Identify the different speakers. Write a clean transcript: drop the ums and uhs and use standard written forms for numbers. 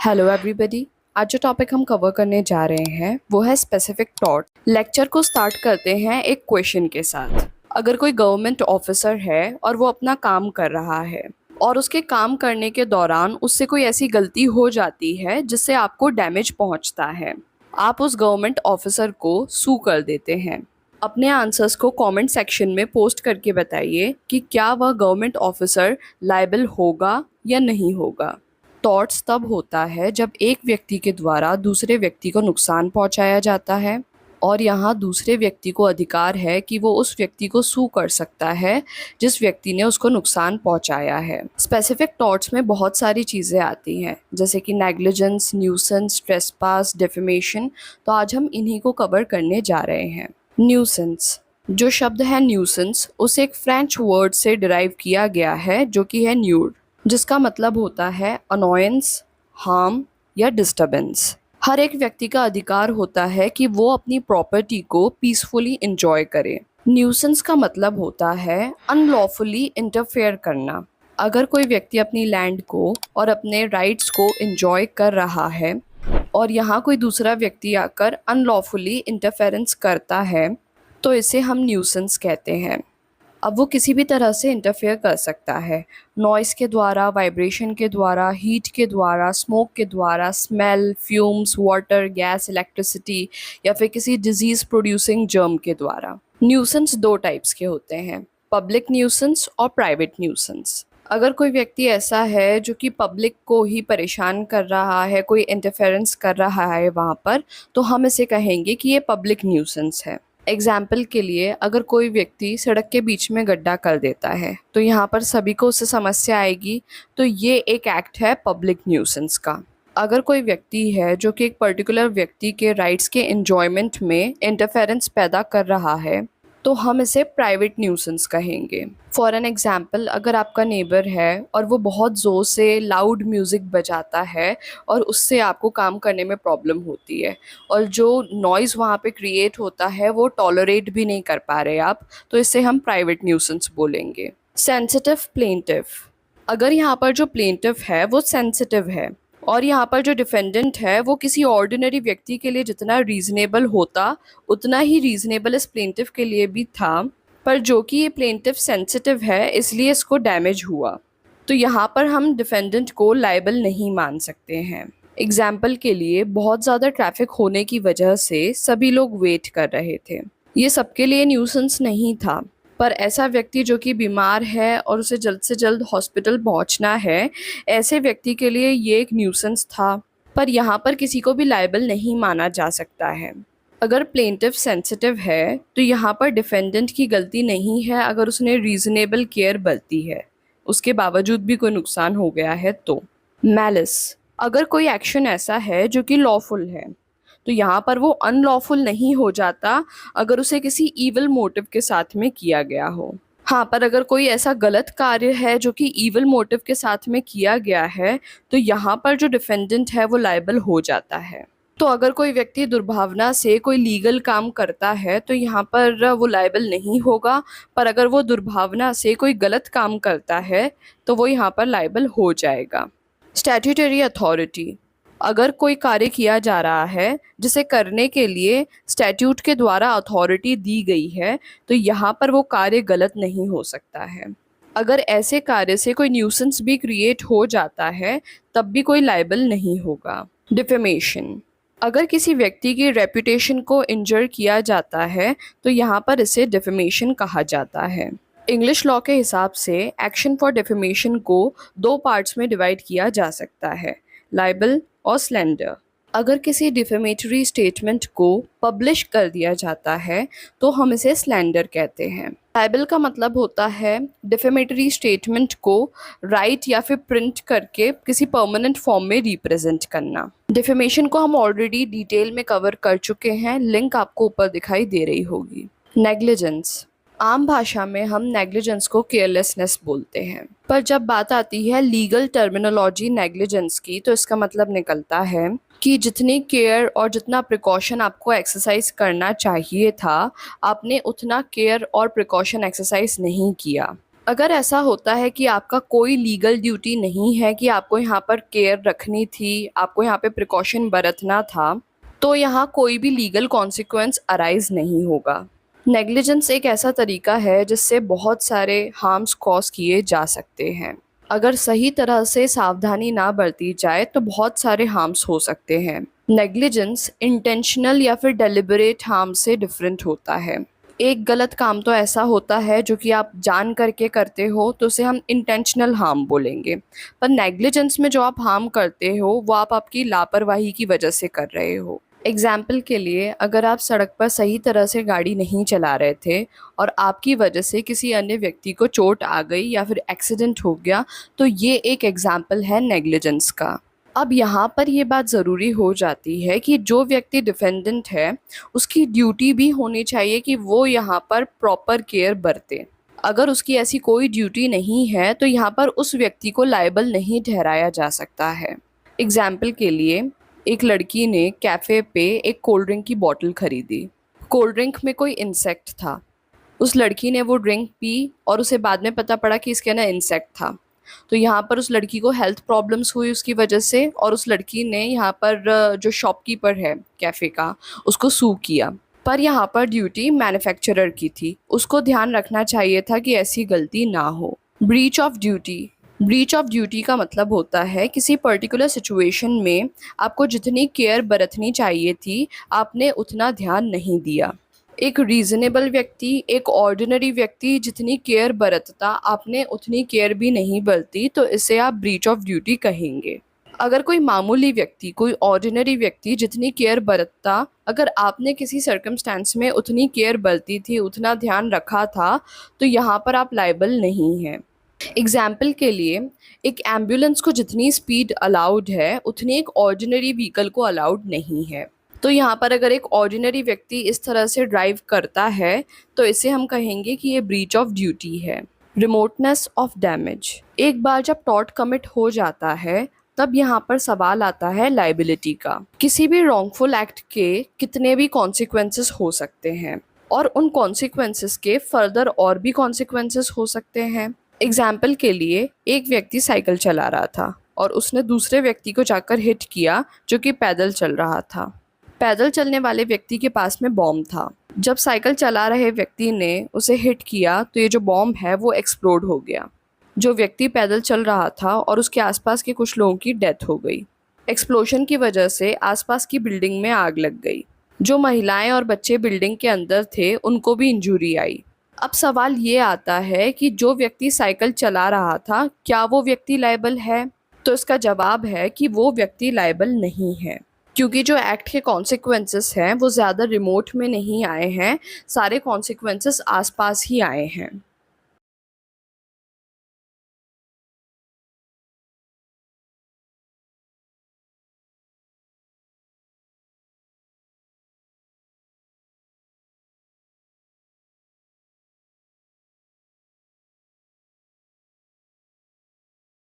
Speaker 1: Hello everybody. आज जो topic हम कवर करने जा रहे हैं वो है स्पेसिफिक टॉर्ट। लेक्चर को स्टार्ट करते हैं एक क्वेश्चन के साथ। अगर कोई गवर्नमेंट ऑफिसर है और वो अपना काम कर रहा है और उसके काम करने के दौरान उससे कोई ऐसी गलती हो जाती है जिससे आपको डैमेज पहुंचता है, आप उस गवर्नमेंट ऑफिसर को सू कर देते हैं। अपने आंसर्स को कमेंट सेक्शन में पोस्ट करके बताइए कि क्या वह गवर्नमेंट ऑफिसर लायबल होगा या नहीं होगा। टॉर्ट्स तब होता है जब एक व्यक्ति के द्वारा दूसरे व्यक्ति को नुकसान पहुंचाया जाता है और यहाँ दूसरे व्यक्ति को अधिकार है कि वो उस व्यक्ति को सू कर सकता है जिस व्यक्ति ने उसको नुकसान पहुंचाया है। स्पेसिफिक टॉर्ट्स में बहुत सारी चीज़ें आती हैं जैसे कि नेग्लिजेंस, न्यूसेंस, ट्रेसपास, डेफेमेशन। तो आज हम इन्हीं को कवर करने जा रहे हैं। न्यूसेंस, जो शब्द है न्यूसेंस उसे एक फ्रेंच वर्ड से डिराइव किया गया है जो कि है न्यूड, जिसका मतलब होता है अनोयंस, हार्म या डिस्टर्बेंस। हर एक व्यक्ति का अधिकार होता है कि वो अपनी प्रॉपर्टी को पीसफुली एंजॉय करे। न्यूसेंस का मतलब होता है अनलॉफुली इंटरफेयर करना। अगर कोई व्यक्ति अपनी लैंड को और अपने राइट्स को एंजॉय कर रहा है और यहाँ कोई दूसरा व्यक्ति आकर अनलॉफुली इंटरफेरेंस करता है तो इसे हम न्यूसेंस कहते हैं। अब वो किसी भी तरह से इंटरफेयर कर सकता है, नॉइस के द्वारा, वाइब्रेशन के द्वारा, हीट के द्वारा, स्मोक के द्वारा, smell, fumes, water, gas, electricity या फिर किसी डिजीज प्रोड्यूसिंग जर्म के द्वारा। न्यूसेंस दो टाइप्स के होते हैं, पब्लिक न्यूसेंस और प्राइवेट न्यूसेंस। अगर कोई व्यक्ति ऐसा है जो कि पब्लिक को ही परेशान कर रहा है, कोई इंटरफेरेंस कर रहा है वहाँ पर, तो हम इसे कहेंगे कि ये पब्लिक न्यूसेंस है। एग्जाम्पल के लिए, अगर कोई व्यक्ति सड़क के बीच में गड्ढा कर देता है तो यहाँ पर सभी को उससे समस्या आएगी, तो ये एक एक्ट है पब्लिक न्यूसेंस का। अगर कोई व्यक्ति है जो कि एक पर्टिकुलर व्यक्ति के राइट्स के एंजॉयमेंट में इंटरफेरेंस पैदा कर रहा है तो हम इसे प्राइवेट न्यूसेंस कहेंगे। फॉर एन एग्जाम्पल, अगर आपका नेबर है और वो बहुत ज़ोर से लाउड म्यूज़िक बजाता है और उससे आपको काम करने में प्रॉब्लम होती है और जो नॉइज़ वहाँ पे क्रिएट होता है वो टॉलरेट भी नहीं कर पा रहे आप, तो इसे हम प्राइवेट न्यूसेंस बोलेंगे। सेंसिटिव प्लेंटिफ, अगर यहाँ पर जो प्लेंटिफ है वो सेंसिटिव है और यहाँ पर जो डिफेंडेंट है वो किसी ऑर्डिनरी व्यक्ति के लिए जितना रीज़नेबल होता उतना ही रीज़नेबल इस प्लेंटिफ के लिए भी था, पर जो कि ये प्लेंटिफ सेंसिटिव है इसलिए इसको डैमेज हुआ, तो यहाँ पर हम डिफेंडेंट को लायबल नहीं मान सकते हैं। एग्जाम्पल के लिए, बहुत ज़्यादा ट्रैफिक होने की वजह से सभी लोग वेट कर रहे थे। ये सबके लिए न्यूसेंस नहीं था, पर ऐसा व्यक्ति जो कि बीमार है और उसे जल्द से जल्द हॉस्पिटल पहुंचना है, ऐसे व्यक्ति के लिए ये एक न्यूसेंस था, पर यहाँ पर किसी को भी लायबल नहीं माना जा सकता है। अगर प्लेंटिफ सेंसिटिव है तो यहाँ पर डिफेंडेंट की गलती नहीं है अगर उसने रीज़नेबल केयर बरती है, उसके बावजूद भी कोई नुकसान हो गया है तो। मैलिस, अगर कोई एक्शन ऐसा है जो कि लॉफुल है तो यहाँ पर वो अनलॉफुल नहीं हो जाता अगर उसे किसी ईविल मोटिव के साथ में किया गया हो। हाँ, पर अगर कोई ऐसा गलत कार्य है जो कि ईविल मोटिव के साथ में किया गया है तो यहाँ पर जो डिफेंडेंट है वो लायबल हो जाता है। तो अगर कोई व्यक्ति दुर्भावना से कोई लीगल काम करता है तो यहाँ पर वो लायबल नहीं होगा, पर अगर वो दुर्भावना से कोई गलत काम करता है तो वो यहाँ पर लायबल हो जाएगा। स्टैट्यूटरी अथॉरिटी, अगर कोई कार्य किया जा रहा है जिसे करने के लिए स्टैट्यूट के द्वारा अथॉरिटी दी गई है तो यहाँ पर वो कार्य गलत नहीं हो सकता है। अगर ऐसे कार्य से कोई न्यूसेंस भी क्रिएट हो जाता है तब भी कोई लायबल नहीं होगा। डिफेमेशन, अगर किसी व्यक्ति की रेपुटेशन को इंजर किया जाता है तो यहाँ पर इसे डिफेमेशन कहा जाता है। इंग्लिश लॉ के हिसाब से एक्शन फॉर डिफेमेशन को दो पार्ट्स में डिवाइड किया जा सकता है, लायबल और स्लैंडर। अगर किसी डिफेमेटरी स्टेटमेंट को पब्लिश कर दिया जाता है तो हम इसे स्लैंडर कहते हैं। लायबल का मतलब होता है डिफेमेटरी स्टेटमेंट को राइट या फिर प्रिंट करके किसी परमानेंट फॉर्म में रिप्रेजेंट करना। डिफेमेशन को हम ऑलरेडी डिटेल में कवर कर चुके हैं, लिंक आपको ऊपर दिखाई दे रही होगी। नेग्लिजेंस, आम भाषा में हम नेग्लिजेंस को केयरलेसनेस बोलते हैं, पर जब बात आती है लीगल टर्मिनोलॉजी नेग्लिजेंस की तो इसका मतलब निकलता है कि जितनी केयर और जितना प्रिकॉशन आपको एक्सरसाइज करना चाहिए था आपने उतना केयर और प्रिकॉशन एक्सरसाइज नहीं किया। अगर ऐसा होता है कि आपका कोई लीगल ड्यूटी नहीं है कि आपको यहाँ पर केयर रखनी थी, आपको यहाँ पे प्रिकॉशन बरतना था, तो यहाँ कोई भी लीगल कॉन्सिक्वेंस अराइज नहीं होगा। नेग्लिजेंस एक ऐसा तरीका है जिससे बहुत सारे हार्म्स कॉज किए जा सकते हैं। अगर सही तरह से सावधानी ना बरती जाए तो बहुत सारे हार्म्स हो सकते हैं। नेग्लिजेंस इंटेंशनल या फिर डेलिबरेट हार्म से डिफरेंट होता है। एक गलत काम तो ऐसा होता है जो कि आप जान करके करते हो, तो उसे हम इंटेंशनल हार्म बोलेंगे। पर नेग्लिजेंस में जो आप हार्म करते हो वो आप आपकी लापरवाही की वजह से कर रहे हो। एग्जाम्पल के लिए, अगर आप सड़क पर सही तरह से गाड़ी नहीं चला रहे थे और आपकी वजह से किसी अन्य व्यक्ति को चोट आ गई या फिर एक्सीडेंट हो गया, तो ये एक एग्जाम्पल है नेग्लिजेंस का। अब यहाँ पर ये बात ज़रूरी हो जाती है कि जो व्यक्ति डिफेंडेंट है उसकी ड्यूटी भी होनी चाहिए कि वो यहाँ पर प्रॉपर केयर बरते। अगर उसकी ऐसी कोई ड्यूटी नहीं है तो यहाँ पर उस व्यक्ति को लायबल नहीं ठहराया जा सकता है। एग्जाम्पल के लिए, एक लड़की ने कैफ़े पे एक कोल्ड ड्रिंक की बॉटल खरीदी। कोल्ड ड्रिंक में कोई इंसेक्ट था। उस लड़की ने वो ड्रिंक पी और उसे बाद में पता पड़ा कि इसके अंदर इंसेक्ट था। तो यहाँ पर उस लड़की को हेल्थ प्रॉब्लम्स हुई उसकी वजह से, और उस लड़की ने यहाँ पर जो शॉपकीपर है कैफ़े का, उसको सू किया। पर यहाँ पर ड्यूटी मैन्युफैक्चरर की थी, उसको ध्यान रखना चाहिए था कि ऐसी गलती ना हो। Breach of duty. Breach of duty का मतलब होता है किसी पर्टिकुलर सिचुएशन में आपको जितनी केयर बरतनी चाहिए थी आपने उतना ध्यान नहीं दिया। एक रीज़नेबल व्यक्ति, एक ऑर्डिनरी व्यक्ति जितनी केयर बरतता आपने उतनी केयर भी नहीं बरती, तो इसे आप ब्रीच ऑफ ड्यूटी कहेंगे। अगर कोई मामूली व्यक्ति, कोई ऑर्डिनरी व्यक्ति जितनी केयर बरतता, अगर आपने किसी सर्कमस्टेंस में उतनी केयर बरती थी, उतना ध्यान रखा था, तो यहाँ पर आप लायबल नहीं हैं। एग्जाम्पल के लिए, एक एम्बुलेंस को जितनी स्पीड अलाउड है उतनी एक ऑर्डिनरी व्हीकल को अलाउड नहीं है। तो यहाँ पर अगर एक ऑर्डिनरी व्यक्ति इस तरह से ड्राइव करता है तो इसे हम कहेंगे कि ये ब्रीच ऑफ ड्यूटी है। Remoteness of damage. एक बार जब टॉर्ट कमिट हो जाता है तब यहाँ पर सवाल आता है लाइबिलिटी का। किसी भी रॉन्गफुल एक्ट के कितने भी कॉन्सिक्वेंसेस हो सकते हैं और उन कॉन्सिक्वेंसेस के फर्दर और भी कॉन्सिक्वेंसेस हो सकते हैं। एग्जाम्पल के लिए, एक व्यक्ति साइकिल चला रहा था और उसने दूसरे व्यक्ति को जाकर हिट किया जो कि पैदल चल रहा था। पैदल चलने वाले व्यक्ति के पास में बॉम्ब था। जब साइकिल चला रहे व्यक्ति ने उसे हिट किया तो ये जो बॉम्ब है वो एक्सप्लोड हो गया। जो व्यक्ति पैदल चल रहा था और उसके आसपास के कुछ लोगों की डेथ हो गई। एक्सप्लोजन की वजह से आसपास की बिल्डिंग में आग लग गई। जो महिलाएं और बच्चे बिल्डिंग के अंदर थे उनको भी इंजरी आई। अब सवाल ये आता है कि जो व्यक्ति साइकिल चला रहा था क्या वो व्यक्ति लायबल है? तो इसका जवाब है कि वो व्यक्ति लायबल नहीं है, क्योंकि जो एक्ट के कॉन्सिक्वेंसेस हैं वो ज़्यादा रिमोट में नहीं आए हैं, सारे कॉन्सिक्वेंसेस आसपास ही आए हैं।